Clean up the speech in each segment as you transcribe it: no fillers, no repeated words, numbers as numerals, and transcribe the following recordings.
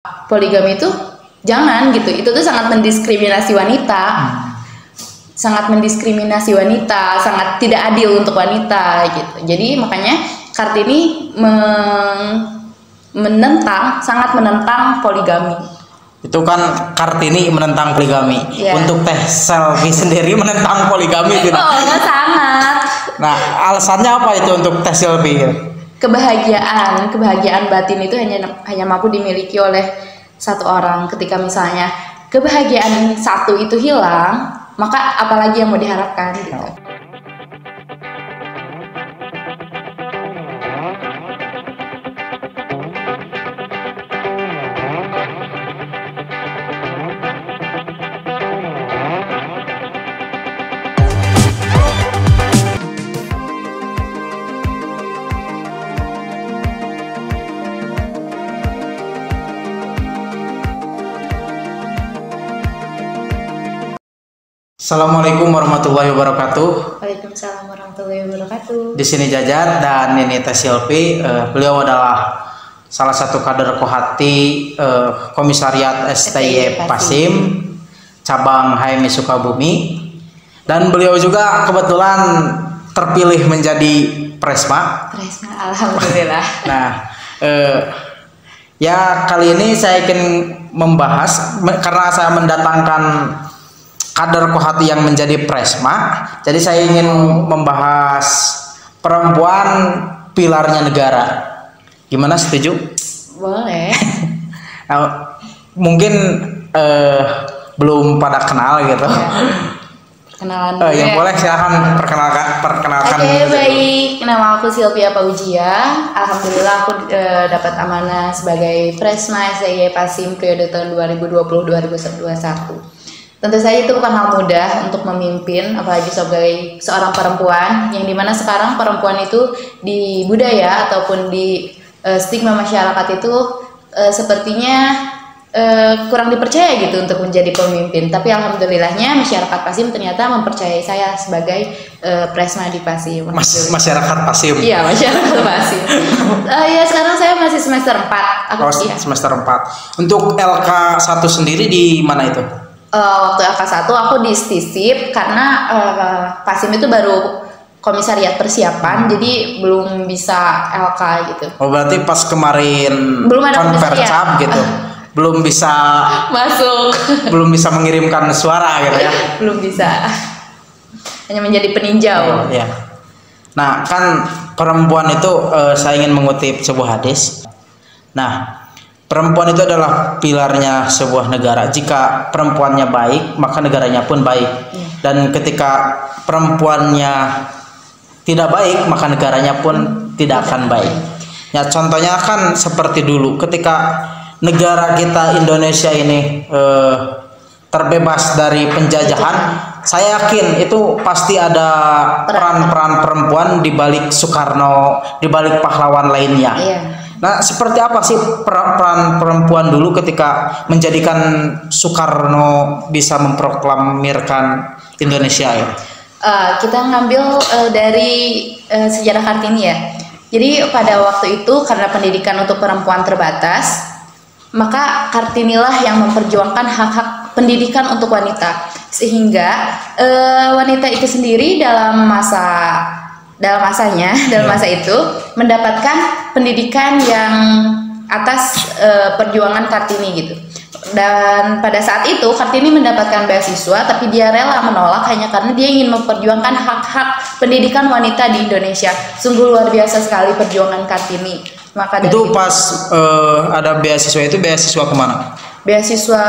poligami itu jangan gitu. Itu tuh sangat mendiskriminasi wanita. Sangat mendiskriminasi wanita, sangat tidak adil untuk wanita gitu. Jadi makanya Kartini sangat menentang poligami. Itu kan Kartini menentang poligami. Untuk Teh Selvi sendiri menentang poligami tidak? Oh, enggak, sangat. Nah, alasannya apa itu untuk Teh Selvi? Kebahagiaan batin itu hanya mampu dimiliki oleh satu orang. Ketika misalnya kebahagiaan satu itu hilang, maka apalagi yang mau diharapkan gitu. Assalamualaikum warahmatullahi wabarakatuh. Waalaikumsalam warahmatullahi wabarakatuh. Di sini Jajat dan ini Teh Selvi. Beliau adalah salah satu kader Kohati Komisariat STY Pasim cabang HMI Sukabumi, dan beliau juga kebetulan terpilih menjadi Presma. Alhamdulillah. Nah, ya kali ini saya ingin membahas karena saya mendatangkan kader Kohati yang menjadi Presma, jadi saya ingin membahas perempuan pilarnya negara. Gimana, setuju? Boleh. Nah, mungkin belum pada kenal gitu. Ya. Kenalan yang boleh silahkan perkenalkan. Oke, baik. Nama aku Sylvia Paujia. Alhamdulillah aku dapat amanah sebagai Presma STY Pasim periode tahun 2020-2021. Tentu saja itu bukan hal mudah untuk memimpin, apalagi sebagai seorang perempuan, yang dimana sekarang perempuan itu di budaya ataupun di stigma masyarakat itu sepertinya kurang dipercaya gitu untuk menjadi pemimpin. Tapi alhamdulillahnya masyarakat Pasim ternyata mempercayai saya sebagai Presma di Pasim. Masyarakat Pasim? Iya, masyarakat Pasim. Ya, sekarang saya masih semester 4. Semester 4. Untuk LK1 sendiri di mana itu? Waktu LK1 aku di STISIP karena Pasim itu baru komisariat persiapan, jadi belum bisa LK gitu. Oh, berarti pas kemarin belum ada konvercap gitu, belum bisa masuk, belum bisa mengirimkan suara gitu ya? Belum bisa, hanya menjadi peninjau. Ya. Nah, kan perempuan itu saya ingin mengutip sebuah hadis. Nah, perempuan itu adalah pilarnya sebuah negara. Jika perempuannya baik, maka negaranya pun baik. Dan ketika perempuannya tidak baik, maka negaranya pun tidak akan baik. Ya, contohnya kan seperti dulu ketika negara kita Indonesia ini terbebas dari penjajahan, saya yakin itu pasti ada peran-peran perempuan di balik Soekarno, di balik pahlawan lainnya. Nah, seperti apa sih peran perempuan dulu ketika menjadikan Soekarno bisa memproklamirkan Indonesia ya? Kita ngambil dari sejarah Kartini ya. Jadi pada waktu itu karena pendidikan untuk perempuan terbatas, maka Kartinilah yang memperjuangkan hak-hak pendidikan untuk wanita, sehingga wanita itu sendiri dalam masa itu mendapatkan pendidikan yang atas perjuangan Kartini gitu. Dan pada saat itu Kartini mendapatkan beasiswa, tapi dia rela menolak hanya karena dia ingin memperjuangkan hak-hak pendidikan wanita di Indonesia. Sungguh luar biasa sekali perjuangan Kartini. Maka itu pas ada beasiswa, itu beasiswa kemana? Beasiswa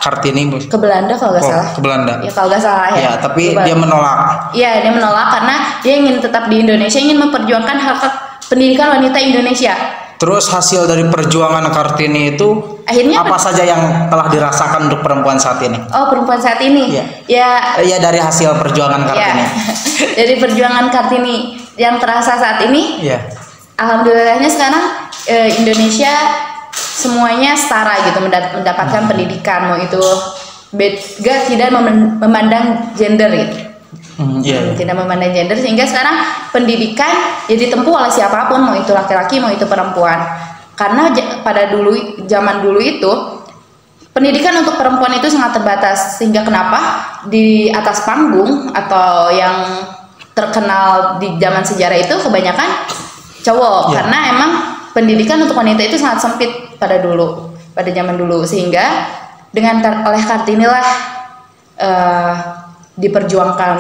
Kartini ke Belanda kalau nggak salah. Ke Belanda. Ya kalau nggak salah ya. Ya, tapi dia menolak. Iya, dia menolak karena dia ingin tetap di Indonesia, ingin memperjuangkan hak-hak pendidikan wanita Indonesia. Terus hasil dari perjuangan Kartini itu akhirnya apa saja yang telah dirasakan untuk perempuan saat ini? Oh, perempuan saat ini? Ya dari hasil perjuangan Kartini. Dari perjuangan Kartini yang terasa saat ini? Alhamdulillahnya sekarang Indonesia semuanya setara gitu, mendapatkan pendidikan, mau itu tidak memandang gender gitu. Tidak memandang gender, sehingga sekarang pendidikan jadi ditempuh oleh siapapun, mau itu laki-laki mau itu perempuan. Karena pada zaman dulu itu pendidikan untuk perempuan itu sangat terbatas, sehingga kenapa di atas panggung atau yang terkenal di zaman sejarah itu kebanyakan cowok, karena emang pendidikan untuk wanita itu sangat sempit pada zaman dulu, sehingga dengan oleh Kartini lah diperjuangkan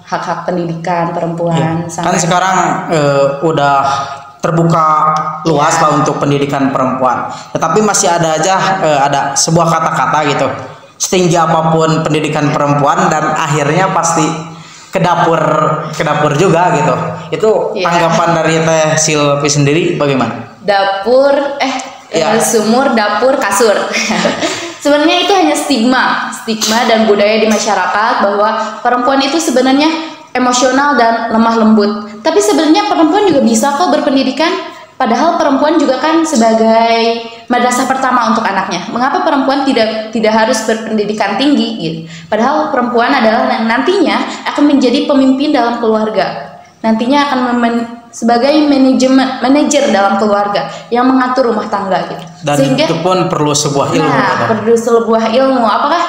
hak-hak pendidikan perempuan. Kan sekarang udah terbuka luas lah untuk pendidikan perempuan, tetapi masih ada aja ada sebuah kata-kata gitu, setinggi apapun pendidikan perempuan dan akhirnya pasti ke dapur juga gitu. Itu tanggapan dari Teh Silvi sendiri bagaimana? Dapur sumur, dapur, kasur. Sebenarnya itu hanya stigma dan budaya di masyarakat bahwa perempuan itu sebenarnya emosional dan lemah lembut. Tapi sebenarnya perempuan juga bisa kok berpendidikan. Padahal perempuan juga kan sebagai madrasah pertama untuk anaknya. Mengapa perempuan tidak harus berpendidikan tinggi gitu? Padahal perempuan adalah nantinya akan menjadi pemimpin dalam keluarga. Nantinya akan sebagai manajer dalam keluarga yang mengatur rumah tangga gitu. Dan sehingga itu pun perlu sebuah ilmu. Perlu sebuah ilmu. Apakah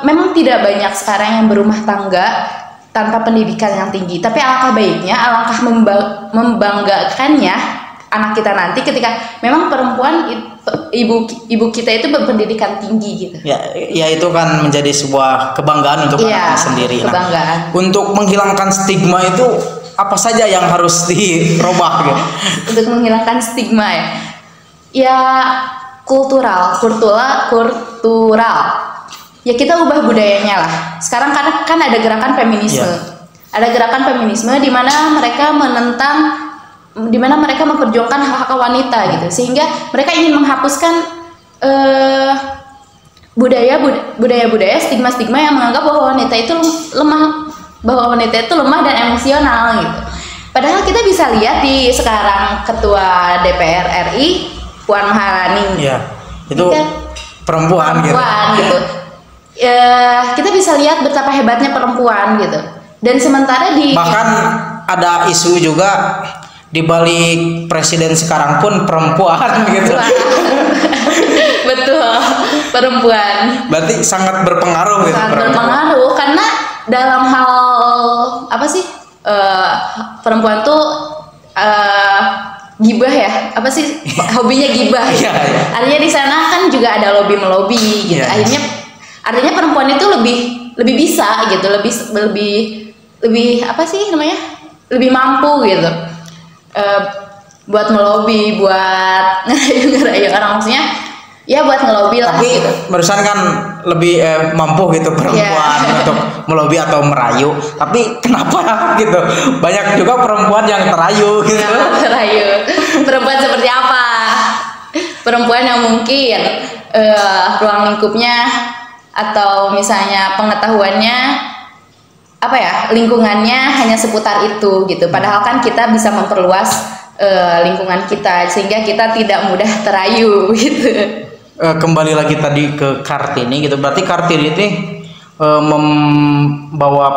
memang tidak banyak sekarang yang berumah tangga tanpa pendidikan yang tinggi, tapi alangkah baiknya, alangkah membanggakannya anak kita nanti ketika memang perempuan ibu kita itu berpendidikan tinggi gitu. Ya itu kan menjadi sebuah kebanggaan untuk anaknya sendiri. Kebanggaan. Untuk menghilangkan stigma itu apa saja yang harus dirubah gitu? Untuk menghilangkan stigma ya kultural. Ya kita ubah budayanya lah. Sekarang kan ada gerakan feminisme. Ada gerakan feminisme di mana mereka memperjuangkan hak-hak wanita gitu. Sehingga mereka ingin menghapuskan budaya-budaya stigma-stigma yang menganggap bahwa wanita itu lemah dan emosional gitu. Padahal kita bisa lihat di sekarang Ketua DPR RI Puan Maharani. Itu perempuan gitu. Kita bisa lihat betapa hebatnya perempuan gitu. Dan sementara bahkan ada isu juga di balik presiden sekarang pun perempuan gitu. Betul, perempuan. Berarti sangat berpengaruh gitu. Sangat berpengaruh karena dalam hal perempuan tuh gibah ya, hobinya gibah. Artinya di sana kan juga ada lobby-melobi gitu. Artinya perempuan itu lebih bisa gitu, lebih lebih mampu gitu, buat melobi, buat ngerayu orang, maksudnya ya buat ngelobi lah. Tapi gitu. barusan kan lebih mampu gitu perempuan untuk melobi atau merayu. Tapi kenapa gitu? Banyak juga perempuan yang terayu gitu. Terayu. Perempuan seperti apa? Perempuan yang mungkin ruang lingkupnya atau misalnya pengetahuannya lingkungannya hanya seputar itu gitu. Padahal kan kita bisa memperluas lingkungan kita sehingga kita tidak mudah terayu gitu. Kembali lagi tadi ke Kartini gitu. Berarti Kartini ini membawa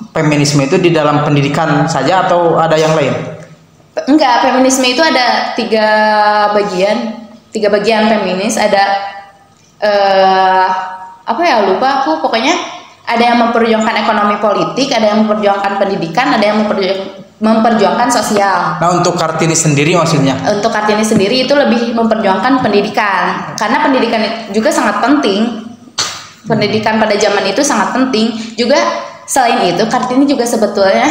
feminisme itu di dalam pendidikan saja atau ada yang lain? Enggak, feminisme itu ada tiga bagian feminis. Ada lupa aku, pokoknya ada yang memperjuangkan ekonomi politik, ada yang memperjuangkan pendidikan, ada yang memperjuangkan sosial. Nah, untuk Kartini sendiri maksudnya? Untuk Kartini sendiri itu lebih memperjuangkan pendidikan, karena pendidikan juga sangat penting. Pendidikan pada zaman itu sangat penting. Juga selain itu, Kartini juga sebetulnya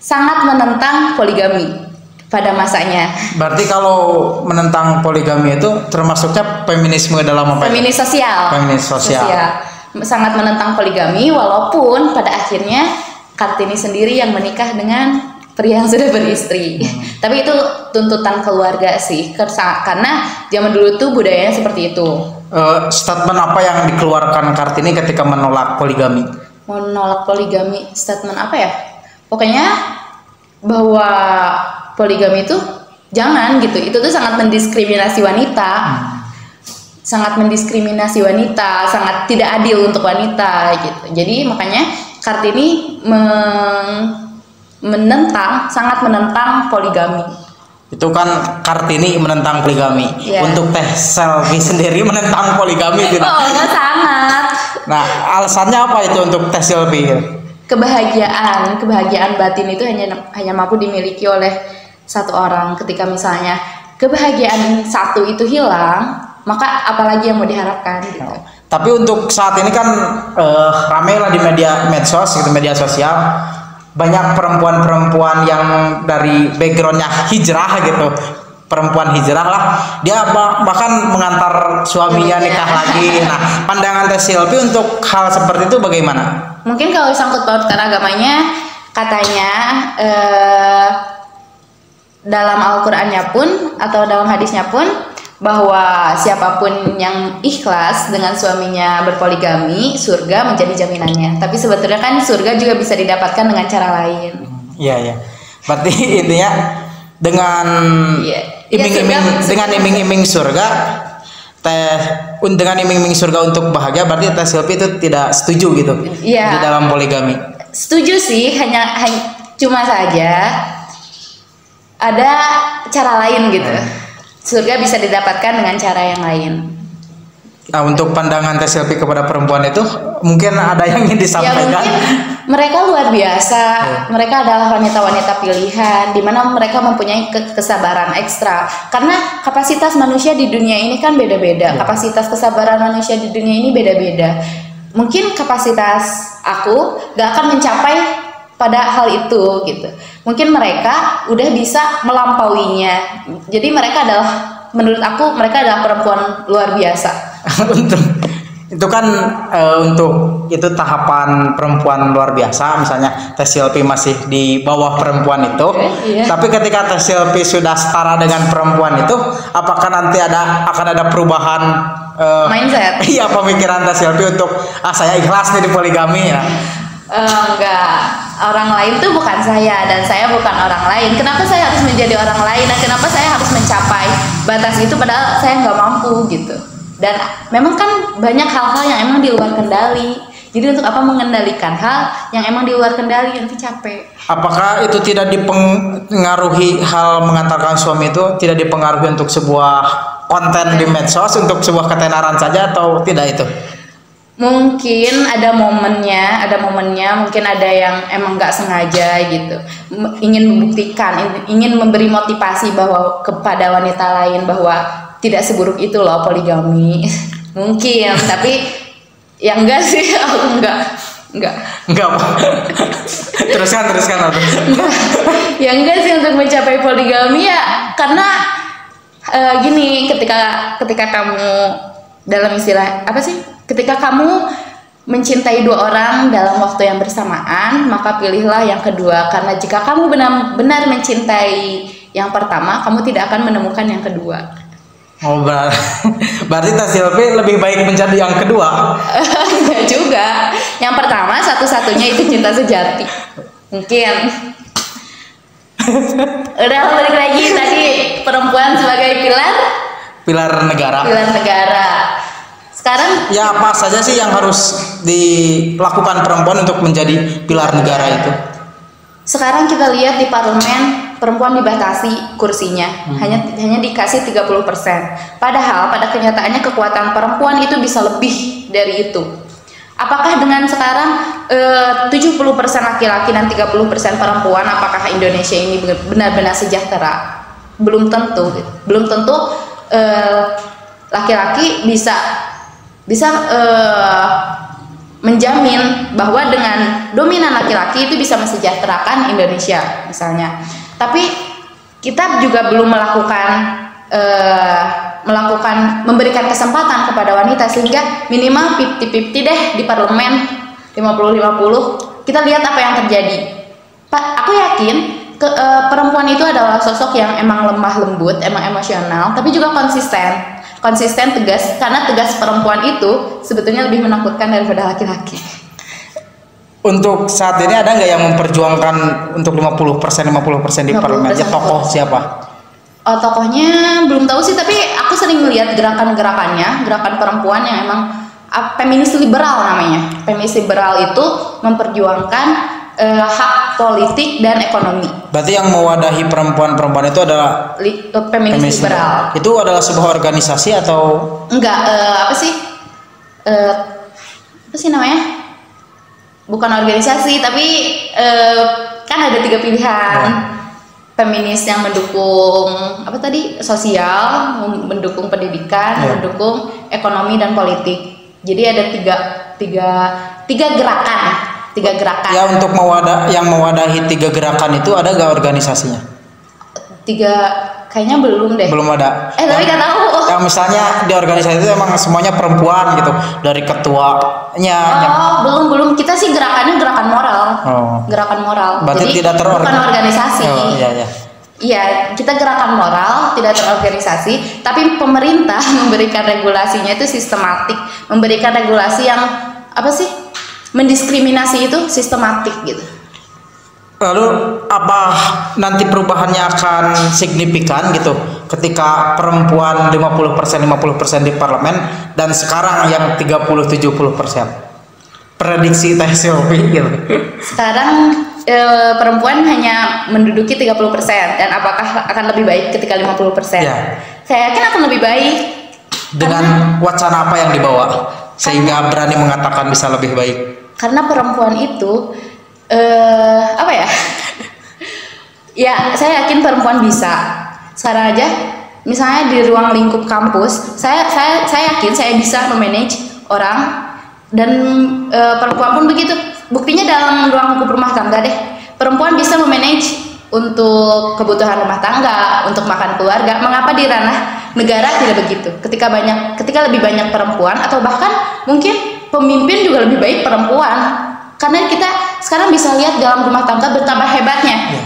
sangat menentang poligami pada masanya. Berarti kalau menentang poligami itu termasuknya feminisme dalam apa? Feminis sosial. Sangat menentang poligami, walaupun pada akhirnya Kartini sendiri yang menikah dengan pria yang sudah beristri. Tapi itu tuntutan keluarga sih, karena zaman dulu tuh budayanya seperti itu. Statement apa yang dikeluarkan Kartini ketika menolak poligami? Menolak poligami, statement apa ya? Pokoknya bahwa poligami itu jangan gitu. Itu tuh sangat mendiskriminasi wanita. Sangat mendiskriminasi wanita, sangat tidak adil untuk wanita gitu. Jadi makanya Kartini sangat menentang poligami. Itu kan Kartini menentang poligami. Iya. Untuk Teh Selvi sendiri menentang poligami tidak? Oh, sangat. Nah, alasannya apa itu untuk Teh Selvi? Kebahagiaan batin itu hanya mampu dimiliki oleh satu orang. Ketika misalnya kebahagiaan satu itu hilang, maka apalagi yang mau diharapkan gitu. Tapi untuk saat ini kan ramai lah di medsos gitu, media sosial, banyak perempuan-perempuan yang dari backgroundnya hijrah gitu, perempuan hijrah lah, dia bahkan mengantar suaminya nikah lagi. Nah, pandangan Teh Selvi untuk hal seperti itu bagaimana? Mungkin kalau sangkut pautkan agamanya, katanya dalam Al-Qur'annya pun atau dalam hadisnya pun, bahwa siapapun yang ikhlas dengan suaminya berpoligami, surga menjadi jaminannya. Tapi sebetulnya kan surga juga bisa didapatkan dengan cara lain. Iya ya. Berarti intinya dengan iming-iming surga, dengan iming-iming surga untuk bahagia, berarti Teh Selvi itu tidak setuju gitu di dalam poligami. Setuju sih, hanya cuma saja ada cara lain gitu. Surga bisa didapatkan dengan cara yang lain. Nah, untuk pandangan Teh Selvi kepada perempuan itu mungkin ada yang ingin disampaikan? Ya, mungkin mereka luar biasa. Mereka adalah wanita-wanita pilihan, di mana mereka mempunyai kesabaran ekstra. Karena kapasitas manusia di dunia ini kan beda-beda. Kapasitas kesabaran manusia di dunia ini beda-beda. Mungkin kapasitas aku gak akan mencapai pada hal itu gitu. Mungkin mereka udah bisa melampauinya. Jadi mereka adalah, menurut aku mereka adalah perempuan luar biasa. Itu kan untuk itu tahapan perempuan luar biasa. Misalnya Teh Selvi masih di bawah perempuan itu. Tapi ketika Teh Selvi sudah setara dengan perempuan itu, apakah nanti akan ada perubahan mindset? Iya, pemikiran Teh Selvi untuk saya ikhlas nih di poligami ya. Enggak, orang lain tuh bukan saya dan saya bukan orang lain. Kenapa saya harus menjadi orang lain dan kenapa saya harus mencapai batas itu padahal saya nggak mampu gitu. Dan memang kan banyak hal-hal yang emang di luar kendali. Jadi untuk apa mengendalikan hal yang emang di luar kendali, nanti capek. Apakah itu tidak dipengaruhi, hal mengantarkan suami itu tidak dipengaruhi untuk sebuah konten di medsos, untuk sebuah ketenaran saja, atau tidak itu? Mungkin ada momennya, mungkin ada yang emang nggak sengaja gitu, ingin membuktikan, ingin memberi motivasi bahwa kepada wanita lain bahwa tidak seburuk itu loh poligami. Mungkin, tapi ya enggak sih, aku enggak. teruskan enggak. Ya enggak sih untuk mencapai poligami ya, karena gini, ketika kamu dalam istilah apa sih? Ketika kamu mencintai dua orang dalam waktu yang bersamaan, maka pilihlah yang kedua. Karena jika kamu benar-benar mencintai yang pertama, kamu tidak akan menemukan yang kedua. Oh, berarti Teh Selvi lebih baik mencari yang kedua? Enggak juga. Yang pertama satu-satunya itu cinta sejati. Mungkin. Udah balik lagi tadi, perempuan sebagai pilar negara. Sekarang ya apa saja sih yang harus dilakukan perempuan untuk menjadi pilar negara itu? Sekarang kita lihat di parlemen, perempuan dibatasi kursinya, hanya dikasih 30%. Padahal pada kenyataannya kekuatan perempuan itu bisa lebih dari itu. Apakah dengan sekarang 70% laki-laki dan 30% perempuan, apakah Indonesia ini benar-benar sejahtera? Belum tentu. Laki-laki bisa menjamin bahwa dengan dominan laki-laki itu bisa mensejahterakan Indonesia misalnya. Tapi kita juga belum memberikan kesempatan kepada wanita, sehingga minimal 50-50 deh di parlemen, 50-50. Kita lihat apa yang terjadi. Aku yakin perempuan itu adalah sosok yang emang lemah lembut, emang emosional, tapi juga konsisten, tegas, karena tegas perempuan itu sebetulnya lebih menakutkan daripada laki-laki. Untuk saat ini ada nggak yang memperjuangkan untuk 50% di parlemen? Tokoh siapa? Oh, tokohnya belum tahu sih, tapi aku sering melihat gerakan perempuan yang emang feminis liberal namanya. Feminis liberal itu memperjuangkan hak politik dan ekonomi. Berarti yang mewadahi perempuan-perempuan itu adalah Feminis liberal. Itu adalah sebuah organisasi atau enggak? Apa sih? Apa sih namanya? Bukan organisasi, tapi kan ada 3 pilihan. Feminis yang mendukung apa tadi? Sosial, mendukung pendidikan, mendukung ekonomi dan politik. Jadi ada tiga gerakan. Ya, untuk yang mewadahi 3 gerakan itu ada gak organisasinya? Kayaknya belum deh. Belum ada. Tapi nggak tahu. Yang misalnya di organisasi itu emang semuanya perempuan gitu, dari ketuanya. Belum. Kita sih gerakannya gerakan moral. Gerakan moral. Berarti jadi tidak bukan organisasi. Iya. Iya, kita gerakan moral, tidak terorganisasi, tapi pemerintah memberikan regulasinya itu sistematik, memberikan regulasi yang apa sih? Mendiskriminasi itu sistematik gitu. Lalu apa nanti perubahannya akan signifikan gitu ketika perempuan 50% di parlemen dan sekarang yang 30-70%? Prediksi Teh Sylvie gitu. Sekarang perempuan hanya menduduki 30% dan apakah akan lebih baik ketika 50%? Ya. Saya yakin akan lebih baik. Dengan wacana apa yang dibawa sehingga berani mengatakan bisa lebih baik? Karena perempuan itu apa ya? Ya, saya yakin perempuan bisa. Sekarang aja misalnya di ruang lingkup kampus, saya yakin saya bisa memanage orang dan perempuan pun begitu. Buktinya dalam ruang lingkup rumah tangga deh, perempuan bisa memanage untuk kebutuhan rumah tangga, untuk makan keluarga. Mengapa di ranah negara tidak begitu? Ketika lebih banyak perempuan atau bahkan mungkin pemimpin juga lebih baik perempuan. Karena kita sekarang bisa lihat dalam rumah tangga betapa hebatnya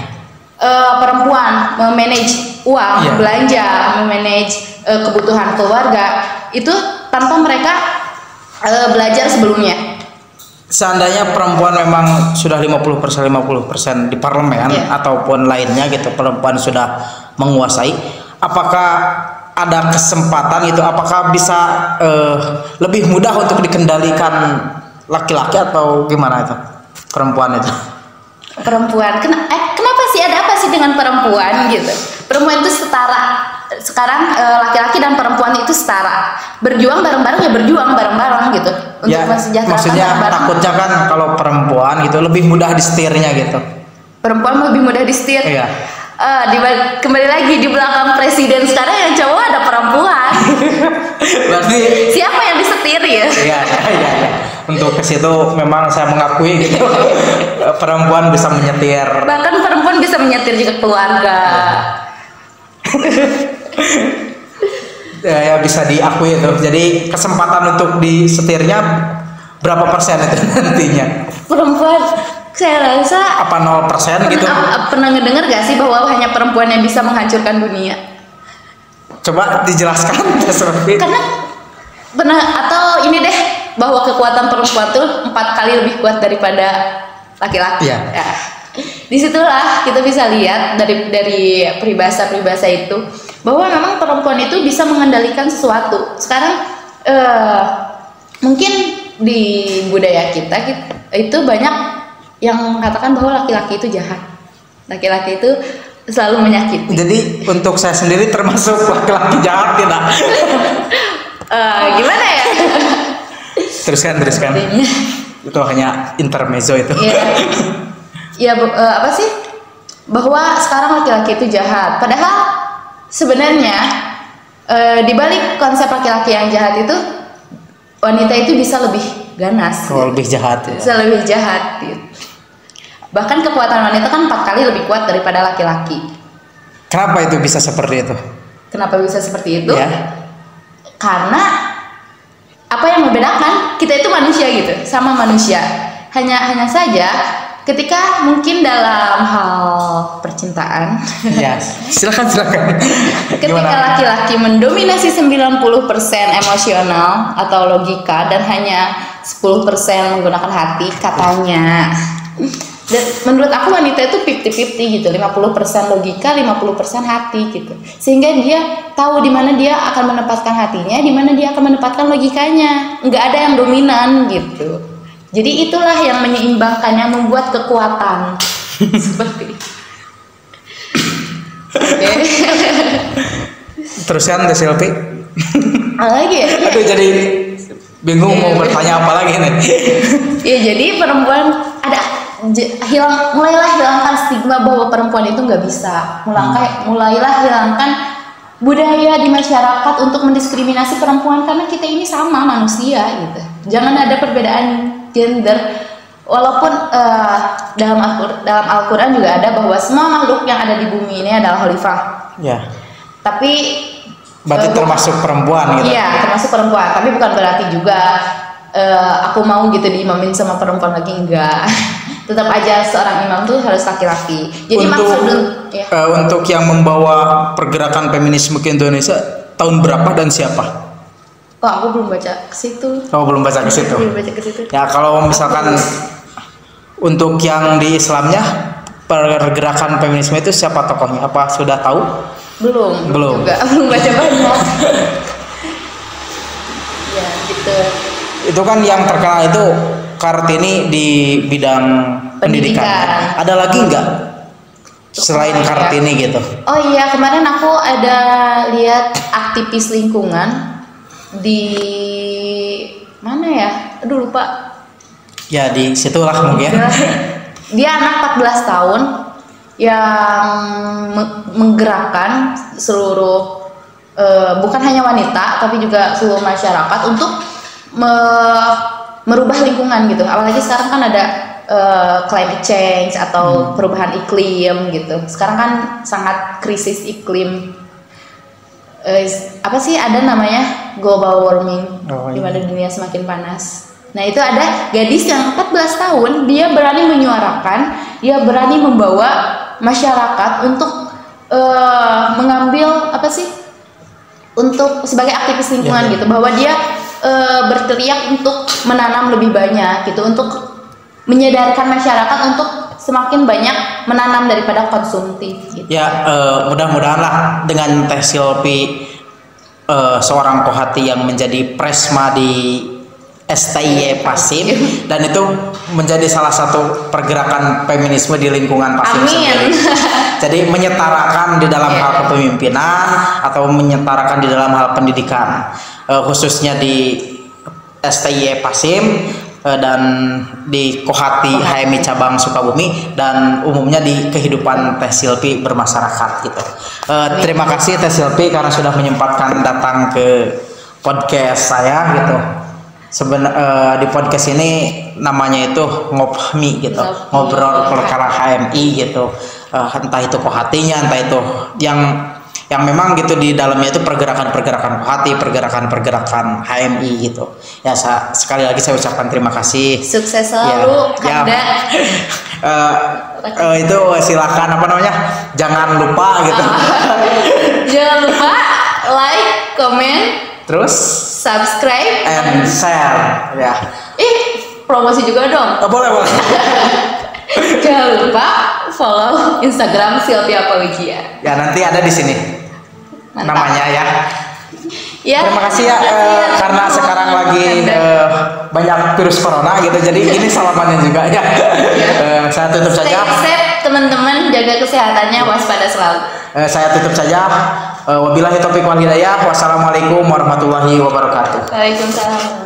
perempuan memanage uang, belanja, memanage kebutuhan keluarga itu tanpa mereka belajar sebelumnya. Seandainya perempuan memang sudah 50% di parlemen ataupun lainnya gitu, perempuan sudah menguasai, apakah ada kesempatan itu, apakah bisa lebih mudah untuk dikendalikan laki-laki atau gimana itu perempuan itu? Perempuan kenapa sih, ada apa sih dengan perempuan gitu? Perempuan itu setara. Sekarang laki-laki dan perempuan itu setara, berjuang bareng-bareng, ya berjuang bareng-bareng gitu untuk mensejahterakan. Maksudnya takutnya kan kalau perempuan gitu lebih mudah disetirnya gitu. Perempuan lebih mudah disetir. Iya. Kembali lagi di belakang presiden sekarang yang cowok ada perempuan. Berarti siapa yang disetir ya? Iya. Untuk ke situ memang saya mengakui gitu. Perempuan bisa menyetir. Bahkan perempuan bisa menyetir juga keluarga. Ya bisa diakui itu. Jadi kesempatan untuk disetirnya berapa persen itu nantinya? Perempuan, saya rasa apa 0% gitu? Pernah ngedenger gak sih bahwa hanya perempuan yang bisa menghancurkan dunia? Coba dijelaskan seperti. Karena pernah, atau ini deh, bahwa kekuatan perempuan tuh 4 kali lebih kuat daripada laki-laki. Ya. Disitulah kita bisa lihat dari peribahasa itu bahwa memang perempuan itu bisa mengendalikan sesuatu. Sekarang mungkin di budaya kita itu banyak yang mengatakan bahwa laki-laki itu jahat, laki-laki itu selalu menyakiti. Jadi untuk saya sendiri termasuk laki-laki jahat tidak? Gimana ya? Teruskan. Itu hanya intermezzo itu. Apa sih? Bahwa sekarang laki-laki itu jahat. Padahal sebenarnya di balik konsep laki-laki yang jahat itu, wanita itu bisa lebih ganas. Lebih jahat. Bisa lebih jahat. Gitu. Bahkan kekuatan wanita kan 4 kali lebih kuat daripada laki-laki. Kenapa itu bisa seperti itu? Kenapa bisa seperti itu? Karena apa yang membedakan kita itu manusia gitu, sama manusia. Hanya saja ketika mungkin dalam hal percintaan, silakan. Ketika laki-laki mendominasi 90% emosional atau logika dan hanya 10% menggunakan hati katanya. Dan menurut aku wanita itu 50-50 gitu, 50% logika, 50% hati gitu. Sehingga dia tahu di mana dia akan menempatkan hatinya, di mana dia akan menempatkan logikanya. Nggak ada yang dominan gitu. Jadi itulah yang menyeimbangkannya, membuat kekuatan. Seperti itu. Oke. Teruskan Teh Silpi. Lagi ya? Aduh, jadi bingung mau bertanya apa lagi nih. Ya, jadi perempuan ada mulailah hilangkan stigma bahwa perempuan itu nggak bisa. Mulailah hilangkan budaya di masyarakat untuk mendiskriminasi perempuan, karena kita ini sama manusia gitu. Jangan ada perbedaan gender. Walaupun dalam Al-Quran juga ada bahwa semua makhluk yang ada di bumi ini adalah khalifah. Ya. Tapi berarti termasuk perempuan gitu. Iya, termasuk perempuan. Tapi bukan berarti juga aku mau gitu diimamin sama perempuan lagi, enggak. Tetap aja seorang imam tuh harus laki-laki. Jadi untuk yang membawa pergerakan feminisme ke Indonesia tahun berapa dan siapa? Oh, aku belum baca ke situ. Oh, belum baca ke situ. Belum baca ke situ. Ya, kalau misalkan untuk yang di Islamnya pergerakan feminisme itu siapa tokohnya? Apa sudah tahu? Belum. Juga belum baca banyak. Ya, gitu. Itu kan yang terkenal itu Kartini di bidang pendidikan. Ada lagi nggak selain Kartini gitu? Oh iya, kemarin aku ada lihat aktivis lingkungan di mana ya? Aduh, lupa. Ya, di situlah mungkin. Dia anak 14 tahun yang menggerakkan seluruh bukan hanya wanita tapi juga seluruh masyarakat untuk merubah lingkungan gitu. Apalagi sekarang kan ada climate change atau perubahan iklim gitu. Sekarang kan sangat krisis iklim. Apa sih ada namanya global warming, di mana dunia semakin panas. Nah, itu ada gadis yang 14 tahun, dia berani menyuarakan, dia berani membawa masyarakat untuk mengambil apa sih? Untuk sebagai aktivis lingkungan gitu, bahwa dia berteriak untuk menanam lebih banyak gitu, untuk menyadarkan masyarakat untuk semakin banyak menanam daripada konsumtif gitu. Ya, mudah-mudahan lah dengan Teh Silpi seorang kohati yang menjadi presma di STIY Pasim, dan itu menjadi salah satu pergerakan feminisme di lingkungan Pasim sendiri. Jadi menyetarakan di dalam hal kepemimpinan atau menyetarakan di dalam hal pendidikan, khususnya di STIY Pasim dan di Kohati HMI cabang Sukabumi, dan umumnya di kehidupan Teh Silpi bermasyarakat gitu. Terima kasih Teh Silpi karena sudah menyempatkan datang ke podcast saya gitu. Di podcast ini namanya itu ngopmi gitu, ngobrol perkara HMI gitu. Entah itu kohatinya, entah itu yang memang gitu di dalamnya itu pergerakan-pergerakan kohati, pergerakan-pergerakan HMI gitu. Ya, sekali lagi saya ucapkan terima kasih. Sukses selalu, Kanda. Itu silakan apa namanya? Jangan lupa gitu. Jangan lupa like, comment, terus subscribe and share ya. Promosi juga dong. Boleh. Jangan lupa follow Instagram Silvia Pawijia. Ya, nanti ada di sini. Mantap. Namanya ya. Ya. Terima kasih ya, karena sekarang lagi banyak virus corona gitu, jadi ini salamannya juga ya. Saya tutup saja. Stay safe teman-teman, jaga kesehatannya, waspada selalu. Saya tutup saja. Wabillahi taufiq wal hidayah. Wassalamualaikum warahmatullahi wabarakatuh. Waalaikumsalam.